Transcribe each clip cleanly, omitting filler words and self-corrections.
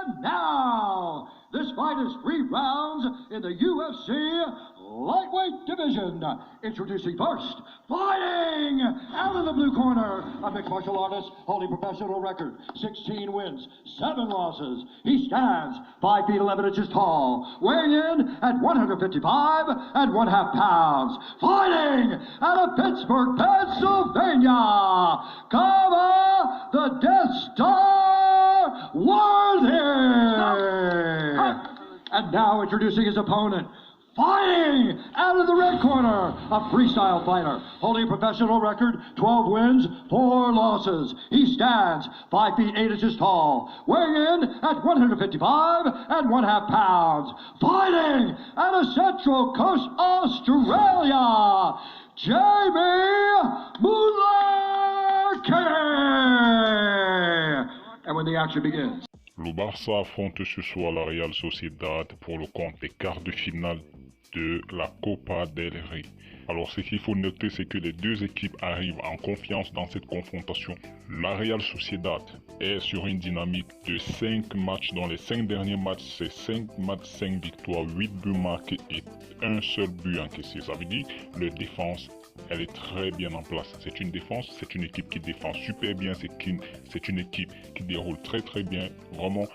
And now, this fight is 3 rounds in the UFC lightweight division. Introducing first, fighting out of the blue corner, a mixed martial artist holding professional record, 16 wins, 7 losses. He stands 5 feet 11 inches tall, weighing in at 155 and 1/2 pounds. Fighting out of Pittsburgh, Pennsylvania, Kama the Death Star Worthy. And now introducing his opponent, fighting out of the red corner, a freestyle fighter, holding a professional record, 12 wins, 4 losses. He stands 5 feet 8 inches tall, weighing in at 155 and 1/2 pounds. Fighting out of Central Coast, Australia, Jamie Mullarkey. And when the action begins. Le Barça affronte ce soir la Real Sociedad pour le compte des quarts de finale de la Copa del Rey. Alors ce qu'il faut noter, c'est que les deux équipes arrivent en confiance dans cette confrontation. La Real Sociedad est sur une dynamique de 5 matchs. Dans les 5 derniers matchs, c'est 5 matchs, 5 victoires, 8 buts marqués et un seul but encaissé. Ça veut dire que leur défense, elle est très bien en place. C'est une défense, c'est une équipe qui défend super bien, c'est une équipe qui déroule très bien. Vraiment,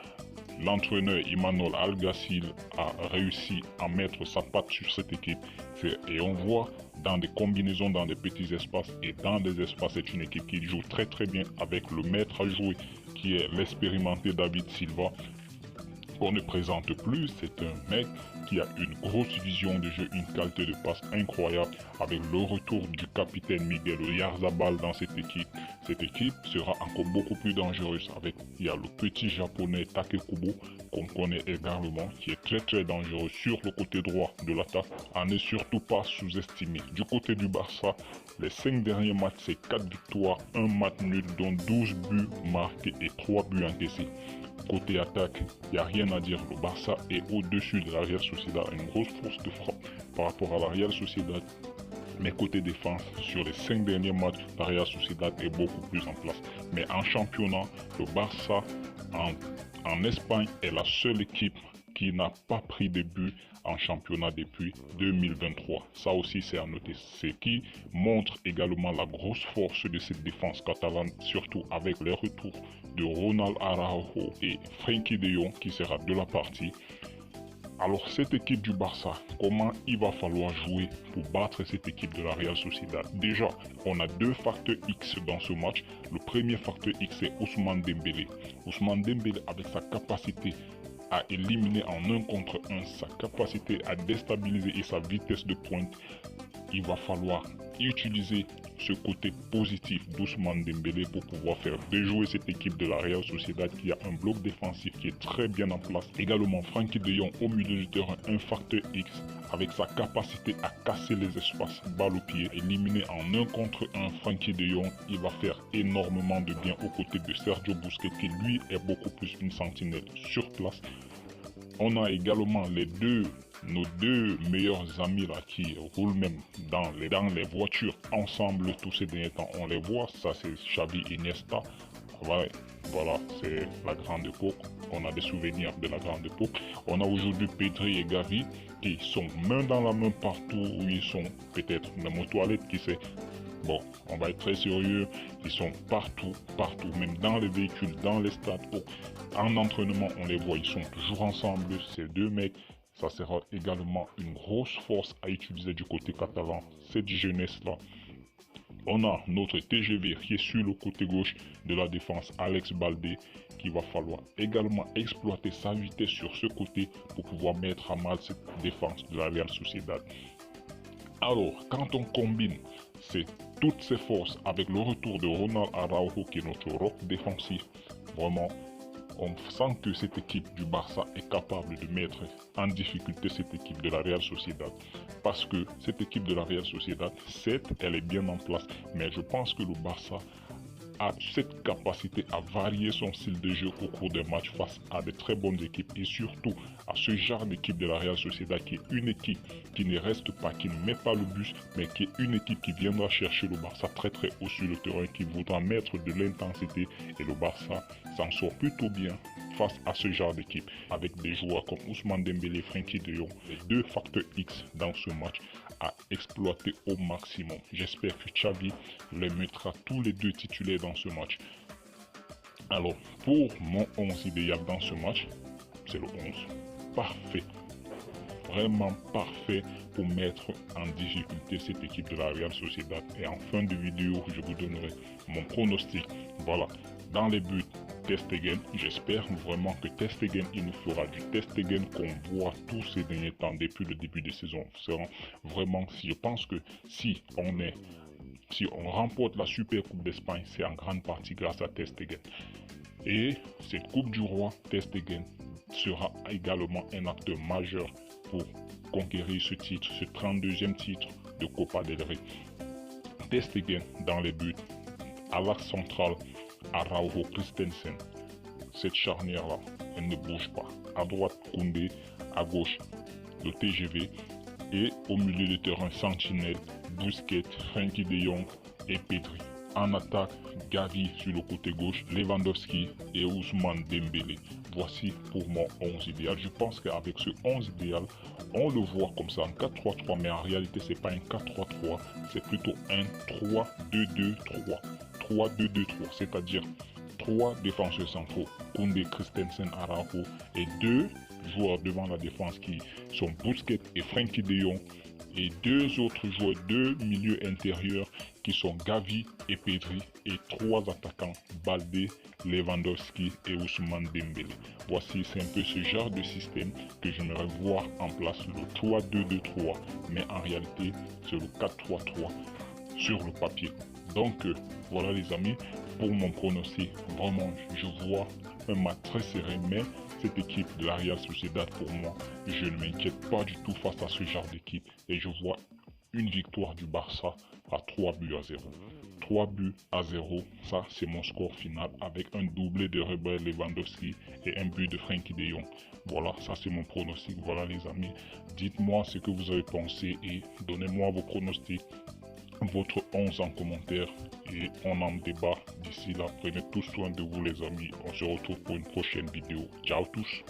l'entraîneur Imanol Alguacil a réussi à mettre sa patte sur cette équipe. Et on voit dans des combinaisons, dans des petits espaces et dans des espaces, c'est une équipe qui joue très bien avec le maître à jouer qui est l'expérimenté David Silva. On ne présente plus, c'est un mec qui a une grosse vision de jeu, une qualité de passe incroyable avec le retour du capitaine Miguel Oyarzabal dans cette équipe. Cette équipe sera encore beaucoup plus dangereuse il y a le petit japonais Takekubo qu'on connaît également qui est très dangereux sur le côté droit de l'attaque. À ne surtout pas sous-estimer. Du côté du Barça, les 5 derniers matchs c'est 4 victoires, 1 match nul dont 12 buts marqués et 3 buts encaissés. Côté attaque, il n'y a rien à dire. Le Barça est au-dessus de la Real Sociedad, une grosse force de frappe par rapport à la Real Sociedad. Mais côté défense, sur les 5 derniers matchs, la Real Sociedad est beaucoup plus en place. Mais en championnat, le Barça en Espagne est la seule équipe qui n'a pas pris de but en championnat depuis 2023. Ça aussi c'est à noter. Ce qui montre également la grosse force de cette défense catalane, surtout avec les retours de Ronald Araujo et Frenkie de Jong qui sera de la partie. Alors cette équipe du Barça, comment il va falloir jouer pour battre cette équipe de la Real Sociedad? Déjà, on a 2 facteurs X dans ce match. Le premier facteur X c'est Ousmane Dembélé. Ousmane Dembélé avec sa capacité à éliminer en 1 contre 1, sa capacité à déstabiliser et sa vitesse de pointe, il va falloir utiliser ce côté positif d'Ousmane Dembélé pour pouvoir faire déjouer cette équipe de la Real Sociedad qui a un bloc défensif qui est très bien en place. Également Frenkie de Jong au milieu du terrain, un facteur X avec sa capacité à casser les espaces balle au pied, éliminer en 1 contre 1 Frenkie de Jong, il va faire énormément de bien aux côtés de Sergio Busquets qui lui est beaucoup plus une sentinelle sur place. On a également nos deux meilleurs amis là qui roulent même dans les voitures ensemble tous ces derniers temps. On les voit, ça c'est Xavi Iniesta. Voilà, c'est la grande époque. On a des souvenirs de la grande époque. On a aujourd'hui Pedri et Gavi qui sont main dans la main partout où ils sont, peut-être même aux toilettes, qui sait. Bon, on va être très sérieux, ils sont partout, même dans les véhicules, dans les stades, en entraînement, on les voit, ils sont toujours ensemble, ces 2 mecs. Ça sera également une grosse force à utiliser du côté catalan, cette jeunesse-là. On a notre TGV qui est sur le côté gauche de la défense, Alex Baldé, qui va falloir également exploiter sa vitesse sur ce côté pour pouvoir mettre à mal cette défense de la Real Sociedad. Alors, quand on combine toutes ces forces avec le retour de Ronald Araujo qui est notre rock défensif, vraiment, on sent que cette équipe du Barça est capable de mettre en difficulté cette équipe de la Real Sociedad. Parce que cette équipe de la Real Sociedad, certes, elle est bien en place, mais je pense que le Barça a cette capacité à varier son style de jeu au cours des matchs face à de très bonnes équipes et surtout à ce genre d'équipe de la Real Sociedad qui est une équipe qui ne reste pas, qui ne met pas le bus, mais qui est une équipe qui viendra chercher le Barça très haut sur le terrain, qui voudra mettre de l'intensité et le Barça s'en sort plutôt bien face à ce genre d'équipe, avec des joueurs comme Ousmane Dembélé, Frenkie de Jong, les deux facteurs X dans ce match à exploiter au maximum. J'espère que Xavi les mettra tous les deux titulaires dans ce match. Alors, pour mon 11 idéal dans ce match, c'est le 11 parfait. Vraiment parfait pour mettre en difficulté cette équipe de la Real Sociedad. Et en fin de vidéo, je vous donnerai mon pronostic. Voilà, dans les buts, Ter Stegen. J'espère vraiment que Ter Stegen, il nous fera du Ter Stegen qu'on voit tous ces derniers temps depuis le début de saison. Vraiment, je pense que si on remporte la Super Coupe d'Espagne, c'est en grande partie grâce à Ter Stegen. Et cette Coupe du Roi, Ter Stegen sera également un acteur majeur pour conquérir ce titre, ce 32e titre de Copa del Rey. Ter Stegen dans les buts, à l'axe central, Araujo, Christensen. Cette charnière-là, elle ne bouge pas. À droite, Koundé, à gauche, le TGV. Et au milieu de terrain, Sentinelle, Busquets, Frenkie de Jong et Pedri. En attaque, Gavi sur le côté gauche, Lewandowski et Ousmane Dembélé. Voici pour mon 11 idéal. Je pense qu'avec ce 11 idéal, on le voit comme ça en 4-3-3, mais en réalité, c'est pas un 4-3-3, c'est plutôt un 3-2-2-3. 3-2-2-3, c'est-à-dire 3 défenseurs centraux, Koundé, Christensen, Araujo, et 2 joueurs devant la défense qui sont Busquets et Frenkie de Jong, et 2 autres joueurs, 2 milieux intérieurs qui sont Gavi et Pedri, et 3 attaquants, Balde, Lewandowski et Ousmane Dembélé. Voici, c'est un peu ce genre de système que j'aimerais voir en place, le 3-2-2-3, mais en réalité, c'est le 4-3-3 sur le papier. Donc voilà les amis, pour mon pronostic, vraiment je vois un match très serré, mais cette équipe de la Real Sociedad, pour moi, je ne m'inquiète pas du tout face à ce genre d'équipe, et je vois une victoire du Barça à 3 buts à 0. 3 buts à 0, ça c'est mon score final, avec un doublé de Robert Lewandowski et un but de Frenkie de Jong. Voilà, ça c'est mon pronostic. Voilà les amis, dites-moi ce que vous avez pensé et donnez-moi vos pronostics, votre 11 en commentaire, et on en débat. D'ici là, prenez tous soin de vous les amis. On se retrouve pour une prochaine vidéo. Ciao tous.